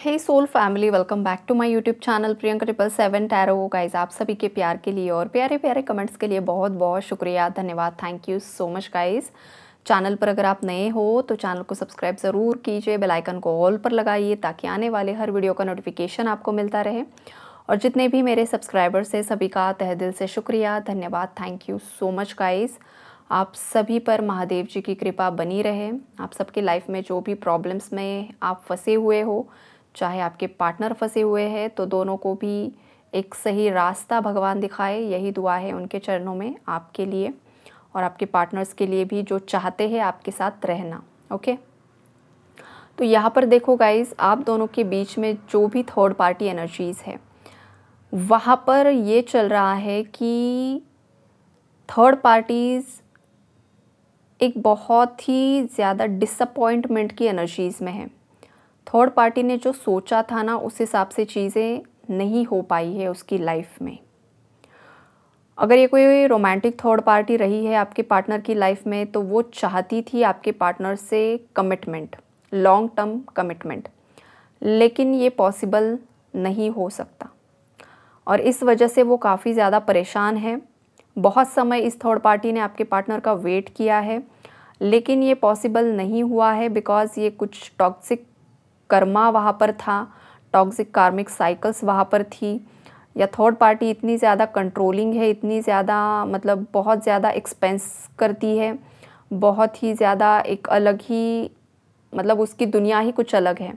Hey soul family, welcome back to my YouTube channel Priyanka 777 tarot. Guys, आप सभी के प्यार के लिए और प्यारे प्यारे कमेंट्स के लिए बहुत बहुत शुक्रिया, धन्यवाद। Thank you so much guys. Channel पर अगर आप नए हो तो चैनल को सब्सक्राइब ज़रूर कीजिए, बेल आइकन को ऑल पर लगाइए ताकि आने वाले हर वीडियो का नोटिफिकेशन आपको मिलता रहे। और जितने भी मेरे सब्सक्राइबर्स हैं सभी का तहे दिल से शुक्रिया, धन्यवाद। Thank you so much guys. आप सभी पर महादेव जी की कृपा बनी रहे। आप सबके लाइफ में जो भी प्रॉब्लम्स में आप फंसे हुए हो, चाहे आपके पार्टनर फंसे हुए हैं, तो दोनों को भी एक सही रास्ता भगवान दिखाए, यही दुआ है उनके चरणों में आपके लिए और आपके पार्टनर्स के लिए भी जो चाहते हैं आपके साथ रहना। ओके, तो यहाँ पर देखो गाइस, आप दोनों के बीच में जो भी थर्ड पार्टी एनर्जीज़ है वहाँ पर ये चल रहा है कि थर्ड पार्टीज़ एक बहुत ही ज़्यादा डिसअपॉइंटमेंट की एनर्जीज़ में है। थर्ड पार्टी ने जो सोचा था ना, उस हिसाब से चीज़ें नहीं हो पाई है उसकी लाइफ में। अगर ये कोई रोमांटिक थर्ड पार्टी रही है आपके पार्टनर की लाइफ में, तो वो चाहती थी आपके पार्टनर से कमिटमेंट, लॉन्ग टर्म कमिटमेंट, लेकिन ये पॉसिबल नहीं हो सकता और इस वजह से वो काफ़ी ज़्यादा परेशान है। बहुत समय इस थर्ड पार्टी ने आपके पार्टनर का वेट किया है, लेकिन ये पॉसिबल नहीं हुआ है बिकॉज़ ये कुछ टॉक्सिक कर्मा वहाँ पर था, टॉक्सिक कार्मिक साइकिल्स वहाँ पर थी, या थर्ड पार्टी इतनी ज़्यादा कंट्रोलिंग है, इतनी ज़्यादा मतलब बहुत ज़्यादा एक्सपेंस करती है, बहुत ही ज़्यादा एक अलग ही मतलब उसकी दुनिया ही कुछ अलग है।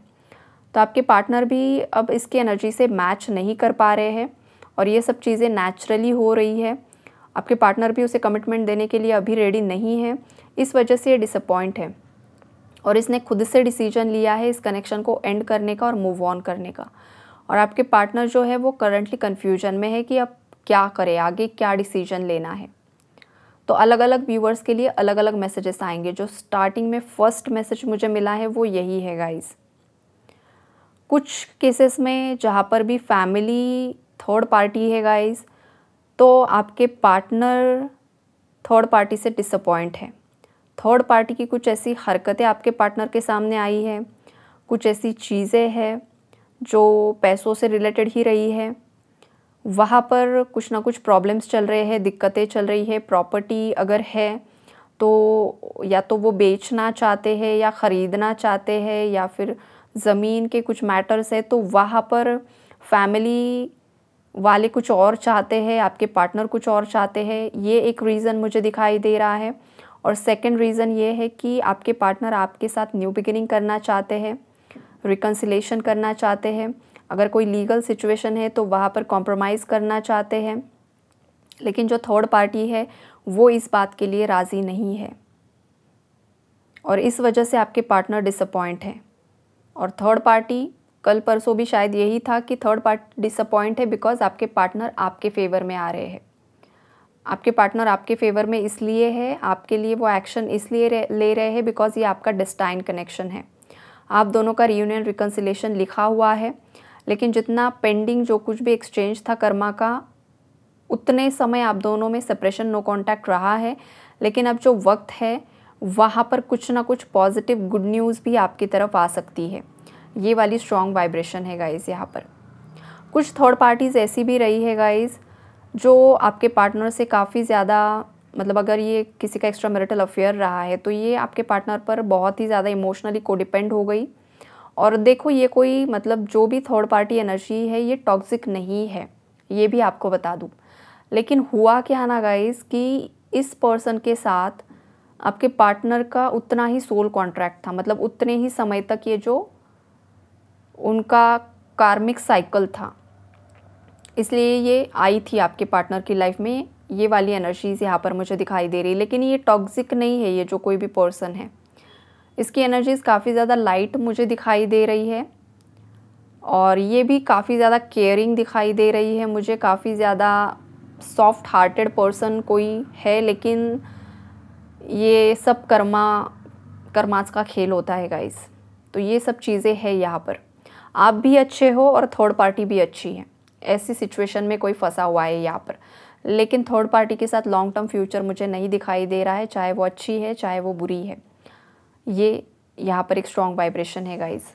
तो आपके पार्टनर भी अब इसकी एनर्जी से मैच नहीं कर पा रहे हैं और ये सब चीज़ें नेचुरली हो रही है। आपके पार्टनर भी उसे कमिटमेंट देने के लिए अभी रेडी नहीं है, इस वजह से ये डिसअपॉइंट है और इसने खुद से डिसीजन लिया है इस कनेक्शन को एंड करने का और मूव ऑन करने का। और आपके पार्टनर जो है वो करंटली कन्फ्यूजन में है कि अब क्या करे, आगे क्या डिसीजन लेना है। तो अलग अलग व्यूवर्स के लिए अलग अलग मैसेजेस आएंगे। जो स्टार्टिंग में फर्स्ट मैसेज मुझे मिला है वो यही है गाइस। कुछ केसेस में जहाँ पर भी फैमिली थर्ड पार्टी है गाइस, तो आपके पार्टनर थर्ड पार्टी से डिसअपॉइंट है। थर्ड पार्टी की कुछ ऐसी हरकतें आपके पार्टनर के सामने आई है, कुछ ऐसी चीज़ें हैं जो पैसों से रिलेटेड ही रही है, वहाँ पर कुछ ना कुछ प्रॉब्लम्स चल रहे हैं, दिक्कतें चल रही है। प्रॉपर्टी अगर है तो या तो वो बेचना चाहते हैं या ख़रीदना चाहते हैं, या फिर ज़मीन के कुछ मैटर्स है, तो वहाँ पर फैमिली वाले कुछ और चाहते हैं, आपके पार्टनर कुछ और चाहते हैं। ये एक रीज़न मुझे दिखाई दे रहा है। और सेकंड रीज़न ये है कि आपके पार्टनर आपके साथ न्यू बिगिनिंग करना चाहते हैं, रिकन्सिलेशन करना चाहते हैं। अगर कोई लीगल सिचुएशन है तो वहाँ पर कॉम्प्रोमाइज़ करना चाहते हैं, लेकिन जो थर्ड पार्टी है वो इस बात के लिए राज़ी नहीं है और इस वजह से आपके पार्टनर डिसअपॉइंट है। और थर्ड पार्टी कल परसों भी शायद यही था कि थर्ड पार्टी डिसअपॉइंट है बिकॉज आपके पार्टनर आपके फेवर में आ रहे हैं। आपके पार्टनर आपके फेवर में इसलिए है, आपके लिए वो एक्शन इसलिए ले रहे हैं बिकॉज ये आपका डेस्टाइन कनेक्शन है। आप दोनों का रियूनियन रिकन्सिलेशन लिखा हुआ है, लेकिन जितना पेंडिंग जो कुछ भी एक्सचेंज था कर्मा का, उतने समय आप दोनों में सेपरेशन नो कांटेक्ट रहा है। लेकिन अब जो वक्त है वहाँ पर कुछ ना कुछ पॉजिटिव गुड न्यूज़ भी आपकी तरफ आ सकती है। ये वाली स्ट्रॉन्ग वाइब्रेशन है गाइज़। यहाँ पर कुछ थर्ड पार्टीज़ ऐसी भी रही है गाइज़ जो आपके पार्टनर से काफ़ी ज़्यादा मतलब अगर ये किसी का एक्स्ट्रा मैरिटल अफेयर रहा है तो ये आपके पार्टनर पर बहुत ही ज़्यादा इमोशनली कोडिपेंड हो गई। और देखो, ये कोई मतलब जो भी थर्ड पार्टी एनर्जी है ये टॉक्सिक नहीं है, ये भी आपको बता दूँ। लेकिन हुआ क्या ना गाइस कि इस पर्सन के साथ आपके पार्टनर का उतना ही सोल कॉन्ट्रैक्ट था, मतलब उतने ही समय तक ये जो उनका कार्मिक साइकिल था, इसलिए ये आई थी आपके पार्टनर की लाइफ में। ये वाली एनर्जीज यहाँ पर मुझे दिखाई दे रही है, लेकिन ये टॉक्सिक नहीं है। ये जो कोई भी पर्सन है इसकी एनर्जीज काफ़ी ज़्यादा लाइट मुझे दिखाई दे रही है और ये भी काफ़ी ज़्यादा केयरिंग दिखाई दे रही है मुझे। काफ़ी ज़्यादा सॉफ्ट हार्टेड पर्सन कोई है, लेकिन ये सब कर्मास का खेल होता है गाइस। तो ये सब चीज़ें हैं यहाँ पर। आप भी अच्छे हो और थर्ड पार्टी भी अच्छी है। ऐसी सिचुएशन में कोई फंसा हुआ है यहाँ पर, लेकिन थर्ड पार्टी के साथ लॉन्ग टर्म फ्यूचर मुझे नहीं दिखाई दे रहा है, चाहे वो अच्छी है चाहे वो बुरी है। ये यहाँ पर एक स्ट्रॉन्ग वाइब्रेशन है गाइस।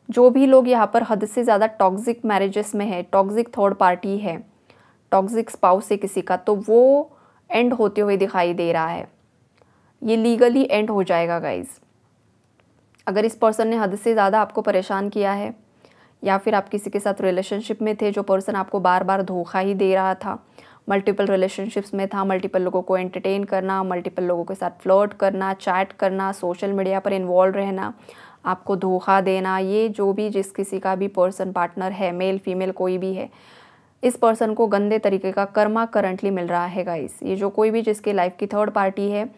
जो भी लोग यहाँ पर हद से ज़्यादा टॉक्सिक मैरिजेस में है, टॉक्सिक थर्ड पार्टी है, टॉक्सिक स्पाउस है किसी का, तो वो एंड होते हुए दिखाई दे रहा है। ये लीगली एंड हो जाएगा गाइज। अगर इस पर्सन ने हद से ज़्यादा आपको परेशान किया है, या फिर आप किसी के साथ रिलेशनशिप में थे, जो पर्सन आपको बार बार धोखा ही दे रहा था, मल्टीपल रिलेशनशिप्स में था, मल्टीपल लोगों को एंटरटेन करना, मल्टीपल लोगों के साथ फ्लर्ट करना, चैट करना, सोशल मीडिया पर इन्वॉल्व रहना, आपको धोखा देना, ये जो भी जिस किसी का भी पर्सन पार्टनर है, मेल फीमेल कोई भी है, इस पर्सन को गंदे तरीके का कर्मा करंटली मिल रहा है गाइस। ये जो कोई भी जिसकी लाइफ की थर्ड पार्टी है,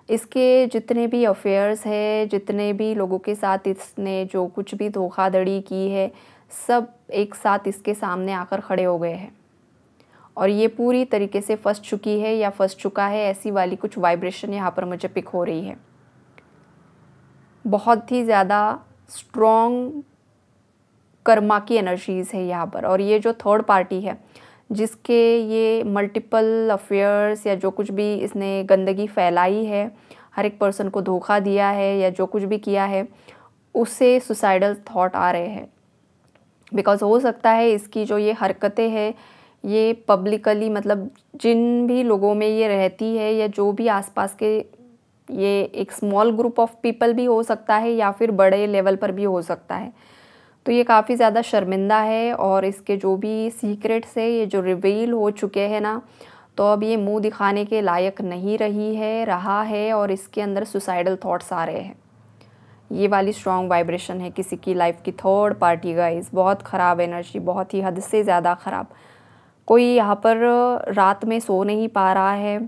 इसके जितने भी अफेयर्स है, जितने भी लोगों के साथ इसने जो कुछ भी धोखाधड़ी की है, सब एक साथ इसके सामने आकर खड़े हो गए हैं और ये पूरी तरीके से फंस चुकी है या फंस चुका है, ऐसी वाली कुछ वाइब्रेशन यहाँ पर मुझे पिक हो रही है। बहुत ही ज़्यादा स्ट्रॉन्ग कर्मा की एनर्जीज़ है यहाँ पर। और ये जो थर्ड पार्टी है, जिसके ये मल्टीपल अफेयर्स या जो कुछ भी इसने गंदगी फैलाई है, हर एक पर्सन को धोखा दिया है या जो कुछ भी किया है, उससे सुसाइडल थॉट आ रहे हैं। बिकॉज़ हो सकता है इसकी जो ये हरकतें हैं, ये पब्लिकली, मतलब जिन भी लोगों में ये रहती है या जो भी आसपास के, ये एक स्मॉल ग्रुप ऑफ पीपल भी हो सकता है या फिर बड़े लेवल पर भी हो सकता है। तो ये काफ़ी ज़्यादा शर्मिंदा है और इसके जो भी सीक्रेट्स है, ये जो रिवील हो चुके हैं ना, तो अब ये मुंह दिखाने के लायक नहीं रहा है और इसके अंदर सुसाइडल थॉट्स आ रहे हैं। ये वाली स्ट्रॉन्ग वाइब्रेशन है किसी की लाइफ की थर्ड पार्टी गाइस। बहुत ख़राब एनर्जी, बहुत ही हद से ज़्यादा ख़राब। कोई यहाँ पर रात में सो नहीं पा रहा है,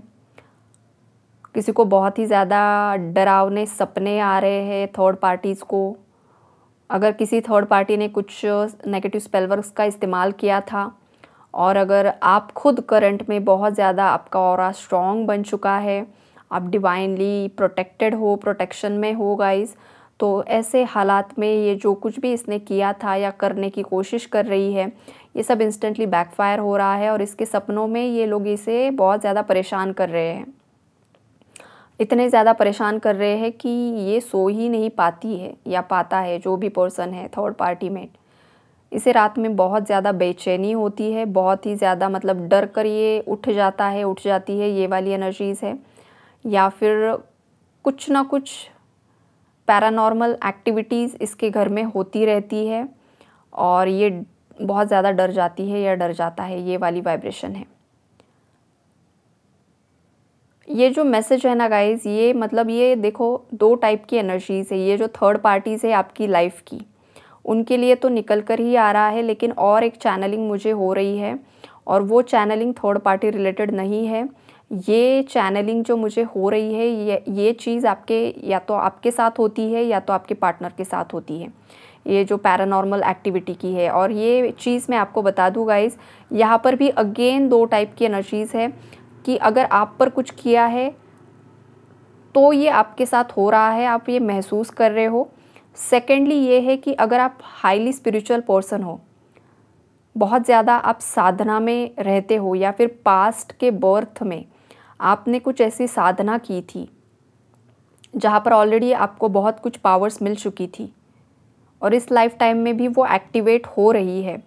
किसी को बहुत ही ज़्यादा डरावने सपने आ रहे हैं थर्ड पार्टीज़ को। अगर किसी थर्ड पार्टी ने कुछ नेगेटिव स्पेल वर्क्स का इस्तेमाल किया था और अगर आप खुद करंट में बहुत ज़्यादा, आपका ऑरा स्ट्रॉन्ग बन चुका है, आप डिवाइनली प्रोटेक्टेड हो, प्रोटेक्शन में हो गाइस, तो ऐसे हालात में ये जो कुछ भी इसने किया था या करने की कोशिश कर रही है, ये सब इंस्टेंटली बैकफायर हो रहा है और इसके सपनों में ये लोग इसे बहुत ज़्यादा परेशान कर रहे हैं। इतने ज़्यादा परेशान कर रहे हैं कि ये सो ही नहीं पाती है या पाता है, जो भी पर्सन है थर्ड पार्टी में, इसे रात में बहुत ज़्यादा बेचैनी होती है, बहुत ही ज़्यादा, मतलब डर कर ये उठ जाती है, ये वाली एनर्जीज़ है। या फिर कुछ ना कुछ पैरानॉर्मल एक्टिविटीज़ इसके घर में होती रहती है और ये बहुत ज़्यादा डर जाती है या डर जाता है, ये वाली वाइब्रेशन है। ये जो मैसेज है ना गाइज़, ये मतलब ये देखो, दो टाइप की एनर्जीज़ है। ये जो थर्ड पार्टीज़ है आपकी लाइफ की, उनके लिए तो निकल कर ही आ रहा है, लेकिन और एक चैनलिंग मुझे हो रही है और वो चैनलिंग थर्ड पार्टी रिलेटेड नहीं है। ये चैनलिंग जो मुझे हो रही है, ये चीज़ आपके, या तो आपके साथ होती है या तो आपके पार्टनर के साथ होती है, ये जो पैरानॉर्मल एक्टिविटी की है। और ये चीज़ मैं आपको बता दूँ गाइज़, यहाँ पर भी अगेन दो टाइप की एनर्जीज़ है कि अगर आप पर कुछ किया है तो ये आपके साथ हो रहा है, आप ये महसूस कर रहे हो। सेकेंडली ये है कि अगर आप हाईली स्पिरिचुअल पर्सन हो, बहुत ज़्यादा आप साधना में रहते हो, या फिर पास्ट के बर्थ में आपने कुछ ऐसी साधना की थी जहाँ पर ऑलरेडी आपको बहुत कुछ पावर्स मिल चुकी थी और इस लाइफ टाइम में भी वो एक्टिवेट हो रही है।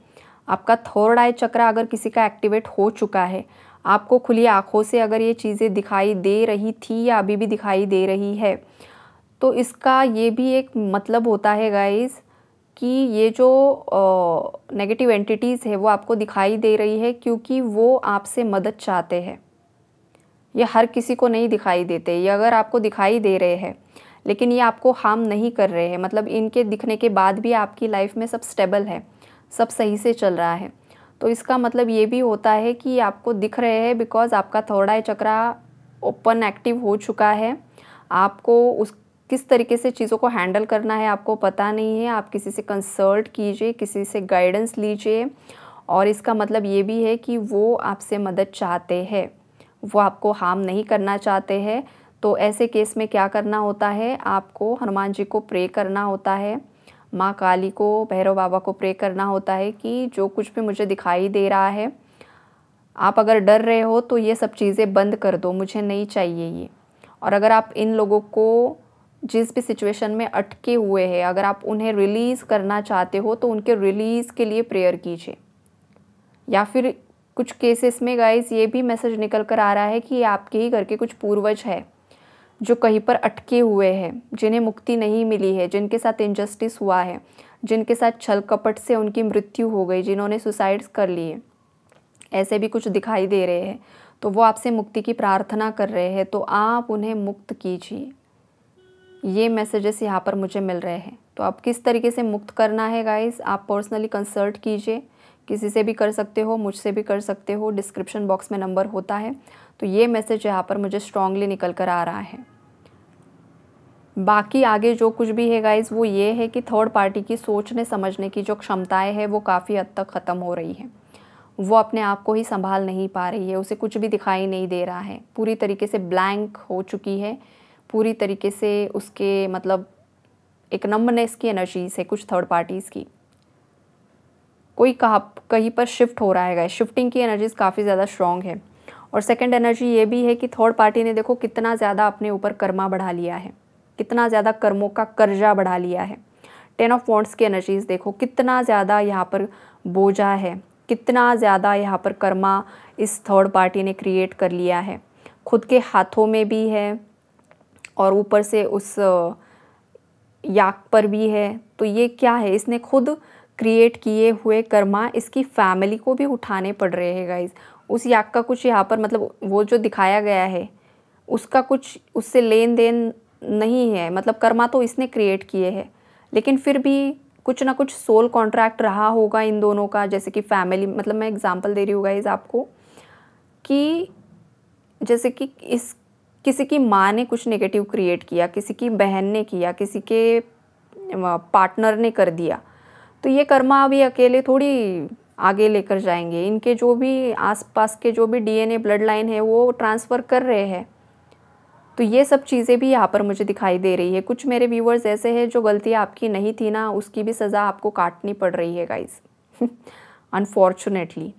आपका थर्ड आई चक्रा अगर किसी का एक्टिवेट हो चुका है, आपको खुली आँखों से अगर ये चीज़ें दिखाई दे रही थी या अभी भी दिखाई दे रही है, तो इसका ये भी एक मतलब होता है गाइज़ कि ये जो नेगेटिव एंटिटीज़ है वो आपको दिखाई दे रही है क्योंकि वो आपसे मदद चाहते हैं। ये हर किसी को नहीं दिखाई देते, ये अगर आपको दिखाई दे रहे हैं लेकिन ये आपको हार्म नहीं कर रहे हैं, मतलब इनके दिखने के बाद भी आपकी लाइफ में सब स्टेबल है, सब सही से चल रहा है, तो इसका मतलब ये भी होता है कि आपको दिख रहे हैं बिकॉज़ आपका थर्ड आई चक्रा ओपन एक्टिव हो चुका है। आपको उस किस तरीके से चीज़ों को हैंडल करना है आपको पता नहीं है। आप किसी से कंसल्ट कीजिए, किसी से गाइडेंस लीजिए और इसका मतलब ये भी है कि वो आपसे मदद चाहते हैं, वो आपको हार्म नहीं करना चाहते हैं। तो ऐसे केस में क्या करना होता है, आपको हनुमान जी को प्रे करना होता है, माँ काली को, भैरव बाबा को प्रे करना होता है कि जो कुछ भी मुझे दिखाई दे रहा है, आप अगर डर रहे हो तो ये सब चीज़ें बंद कर दो, मुझे नहीं चाहिए ये। और अगर आप इन लोगों को जिस भी सिचुएशन में अटके हुए हैं, अगर आप उन्हें रिलीज़ करना चाहते हो तो उनके रिलीज़ के लिए प्रेयर कीजिए। या फिर कुछ केसेस में गाइस ये भी मैसेज निकल कर आ रहा है कि आपके ही घर के कुछ पूर्वज है जो कहीं पर अटके हुए हैं, जिन्हें मुक्ति नहीं मिली है, जिनके साथ इनजस्टिस हुआ है, जिनके साथ छल कपट से उनकी मृत्यु हो गई, जिन्होंने सुसाइड्स कर लिए, ऐसे भी कुछ दिखाई दे रहे हैं। तो वो आपसे मुक्ति की प्रार्थना कर रहे हैं, तो आप उन्हें मुक्त कीजिए। ये मैसेजेस यहाँ पर मुझे मिल रहे हैं। तो आप किस तरीके से मुक्त करना है गाइस, आप पर्सनली कंसल्ट कीजिए। किसी से भी कर सकते हो, मुझसे भी कर सकते हो, डिस्क्रिप्शन बॉक्स में नंबर होता है। तो ये मैसेज यहाँ पर मुझे स्ट्रांगली निकल कर आ रहा है। बाकी आगे जो कुछ भी है गाइस, वो ये है कि थर्ड पार्टी की सोचने समझने की जो क्षमताएं हैं वो काफ़ी हद तक ख़त्म हो रही हैं। वो अपने आप को ही संभाल नहीं पा रही है, उसे कुछ भी दिखाई नहीं दे रहा है, पूरी तरीके से ब्लैंक हो चुकी है, पूरी तरीके से उसके मतलब एक नंबनेस की एनर्जीज है कुछ थर्ड पार्टीज़ की। कोई कहीं पर शिफ्ट हो रहा है गाइस, शिफ्टिंग की एनर्जीज काफ़ी ज़्यादा स्ट्रॉन्ग है। और सेकंड एनर्जी ये भी है कि थर्ड पार्टी ने देखो कितना ज़्यादा अपने ऊपर कर्मा बढ़ा लिया है, कितना ज़्यादा कर्मों का कर्जा बढ़ा लिया है। 10 ऑफ वॉन्ड्स की एनर्जीज देखो कितना ज़्यादा यहाँ पर बोझा है, कितना ज़्यादा यहाँ पर कर्मा इस थर्ड पार्टी ने क्रिएट कर लिया है, खुद के हाथों में भी है और ऊपर से उस याक पर भी है। तो ये क्या है, इसने खुद क्रिएट किए हुए कर्मा इसकी फैमिली को भी उठाने पड़ रहे हैं गाइज। उस याक का कुछ यहाँ पर मतलब वो जो दिखाया गया है उसका कुछ उससे लेन देन नहीं है, मतलब कर्मा तो इसने क्रिएट किए हैं, लेकिन फिर भी कुछ ना कुछ सोल कॉन्ट्रैक्ट रहा होगा इन दोनों का। जैसे कि फैमिली, मतलब मैं एग्जांपल दे रही हूँ गाइज आपको कि जैसे कि इस किसी की माँ ने कुछ नेगेटिव क्रिएट किया, किसी की बहन ने किया, किसी के पार्टनर ने कर दिया, तो ये कर्मा अभी अकेले थोड़ी आगे लेकर जाएंगे। इनके जो भी आसपास के जो भी डीएनए ब्लड लाइन है वो ट्रांसफ़र कर रहे हैं। तो ये सब चीज़ें भी यहाँ पर मुझे दिखाई दे रही है। कुछ मेरे व्यूवर्स ऐसे हैं जो गलती आपकी नहीं थी ना, उसकी भी सज़ा आपको काटनी पड़ रही है गाइस अनफॉर्चुनेटली।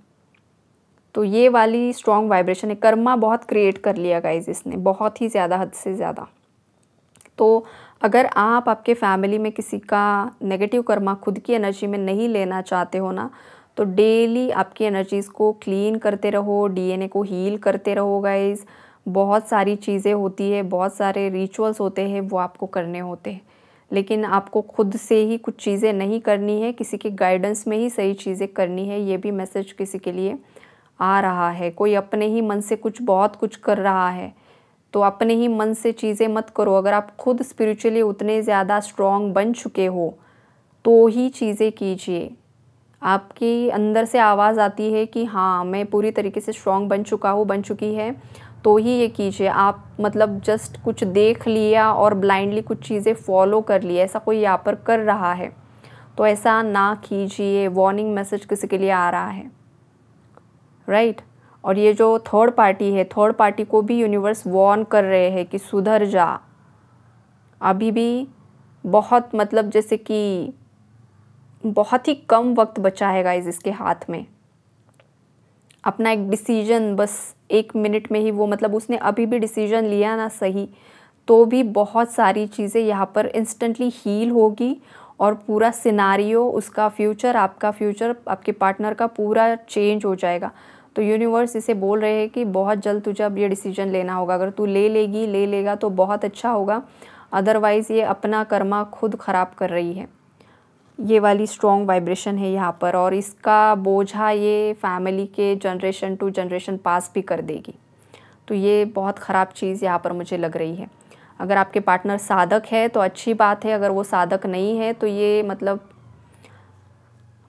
तो ये वाली स्ट्रॉन्ग वाइब्रेशन है, कर्मा बहुत क्रिएट कर लिया गाइस इसने, बहुत ही ज़्यादा, हद से ज़्यादा। तो अगर आप आपके फैमिली में किसी का नेगेटिव कर्मा खुद की एनर्जी में नहीं लेना चाहते हो ना, तो डेली आपकी एनर्जीज़ को क्लीन करते रहो, डीएनए को हील करते रहो गाइस। बहुत सारी चीज़ें होती है, बहुत सारे रिचुअल्स होते हैं, वो आपको करने होते हैं, लेकिन आपको खुद से ही कुछ चीज़ें नहीं करनी है, किसी के गाइडेंस में ही सही चीज़ें करनी है। ये भी मैसेज किसी के लिए आ रहा है। कोई अपने ही मन से बहुत कुछ कर रहा है, तो अपने ही मन से चीज़ें मत करो। अगर आप खुद स्पिरिचुअली उतने ज़्यादा स्ट्रॉन्ग बन चुके हो तो ही चीज़ें कीजिए। आपकी अंदर से आवाज़ आती है कि हाँ मैं पूरी तरीके से स्ट्रॉन्ग बन चुका हूँ, बन चुकी है, तो ही ये कीजिए। आप मतलब जस्ट कुछ देख लिया और ब्लाइंडली कुछ चीज़ें फॉलो कर लिया, ऐसा कोई यहाँ पर कर रहा है तो ऐसा ना कीजिए। वार्निंग मैसेज किसी के लिए आ रहा है, राइट। और ये जो थर्ड पार्टी है, थर्ड पार्टी को भी यूनिवर्स वार्न कर रहे हैं कि सुधर जा, अभी भी बहुत मतलब जैसे कि बहुत ही कम वक्त बचा है गाइस इसके हाथ में। अपना एक डिसीजन बस 1 मिनट में ही वो मतलब उसने अभी भी डिसीजन लिया ना सही, तो भी बहुत सारी चीज़ें यहाँ पर इंस्टेंटली हील होगी और पूरा सिनारियो, उसका फ्यूचर, आपका फ्यूचर, आपके पार्टनर का पूरा चेंज हो जाएगा। तो यूनिवर्स इसे बोल रहे हैं कि बहुत जल्द तुझे अब ये डिसीजन लेना होगा। अगर तू ले लेगा तो बहुत अच्छा होगा, अदरवाइज़ ये अपना कर्मा खुद ख़राब कर रही है। ये वाली स्ट्रॉन्ग वाइब्रेशन है यहाँ पर, और इसका बोझा ये फैमिली के जनरेशन टू जनरेशन पास भी कर देगी। तो ये बहुत ख़राब चीज़ यहाँ पर मुझे लग रही है। अगर आपके पार्टनर साधक है तो अच्छी बात है, अगर वो साधक नहीं है तो ये मतलब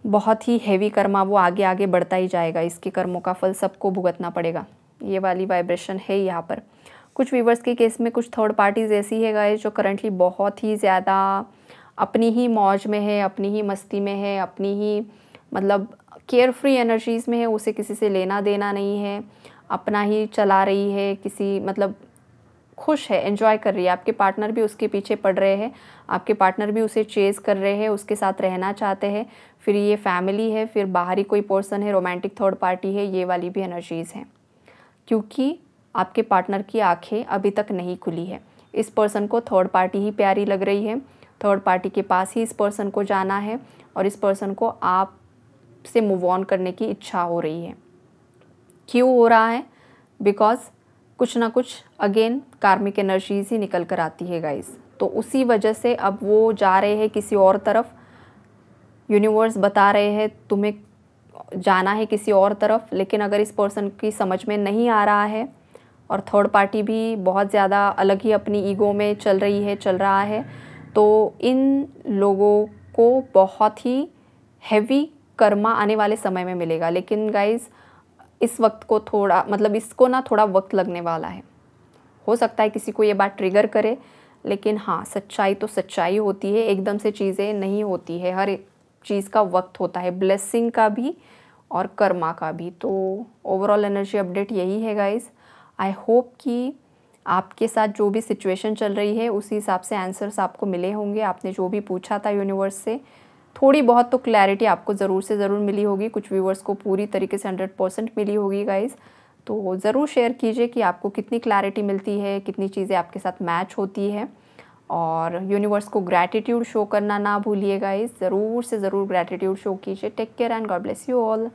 बहुत ही हैवी कर्मा वो आगे आगे बढ़ता ही जाएगा, इसके कर्मों का फल सबको भुगतना पड़ेगा। ये वाली वाइब्रेशन है यहाँ पर। कुछ व्यूवर्स के केस में कुछ थर्ड पार्टीज़ ऐसी है गाइस जो करंटली बहुत ही ज़्यादा अपनी ही मौज में है, अपनी ही मस्ती में है, अपनी ही मतलब केयर फ्री एनर्जीज़ में है, उसे किसी से लेना देना नहीं है, अपना ही चला रही है, किसी मतलब खुश है, एंजॉय कर रही है। आपके पार्टनर भी उसके पीछे पड़ रहे हैं, आपके पार्टनर भी उसे चेज़ कर रहे हैं, उसके साथ रहना चाहते हैं। फिर ये फैमिली है, फिर बाहरी कोई पर्सन है, रोमांटिक थर्ड पार्टी है, ये वाली भी एनर्जीज़ हैं, क्योंकि आपके पार्टनर की आंखें अभी तक नहीं खुली है। इस पर्सन को थर्ड पार्टी ही प्यारी लग रही है, थर्ड पार्टी के पास ही इस पर्सन को जाना है और इस पर्सन को आप से मूव ऑन करने की इच्छा हो रही है। क्यों हो रहा है? बिकॉज कुछ ना कुछ अगेन कार्मिक एनर्जीज ही निकल कर आती है गाइस। तो उसी वजह से अब वो जा रहे हैं किसी और तरफ, यूनिवर्स बता रहे हैं तुम्हें जाना है किसी और तरफ। लेकिन अगर इस पर्सन की समझ में नहीं आ रहा है और थर्ड पार्टी भी बहुत ज़्यादा अलग ही अपनी ईगो में चल रहा है, तो इन लोगों को बहुत ही हैवी कर्मा आने वाले समय में मिलेगा। लेकिन गाइज इस वक्त को थोड़ा मतलब इसको ना थोड़ा वक्त लगने वाला है। हो सकता है किसी को ये बात ट्रिगर करे, लेकिन हाँ, सच्चाई तो सच्चाई होती है, एकदम से चीज़ें नहीं होती है, हर एक चीज़ का वक्त होता है, ब्लेसिंग का भी और कर्मा का भी। तो ओवरऑल एनर्जी अपडेट यही है गाइज। आई होप कि आपके साथ जो भी सिचुएशन चल रही है उसी हिसाब से आंसर्स आपको मिले होंगे। आपने जो भी पूछा था यूनिवर्स से, थोड़ी बहुत तो क्लैरिटी आपको ज़रूर से ज़रूर मिली होगी। कुछ व्यूवर्स को पूरी तरीके से 100% मिली होगी गाइज़। तो ज़रूर शेयर कीजिए कि आपको कितनी क्लैरिटी मिलती है, कितनी चीज़ें आपके साथ मैच होती है। और यूनिवर्स को ग्रैटिट्यूड शो करना ना भूलिए गाइज़, ज़रूर से ज़रूर ग्रैटिट्यूड शो कीजिए। Take care and God bless you all.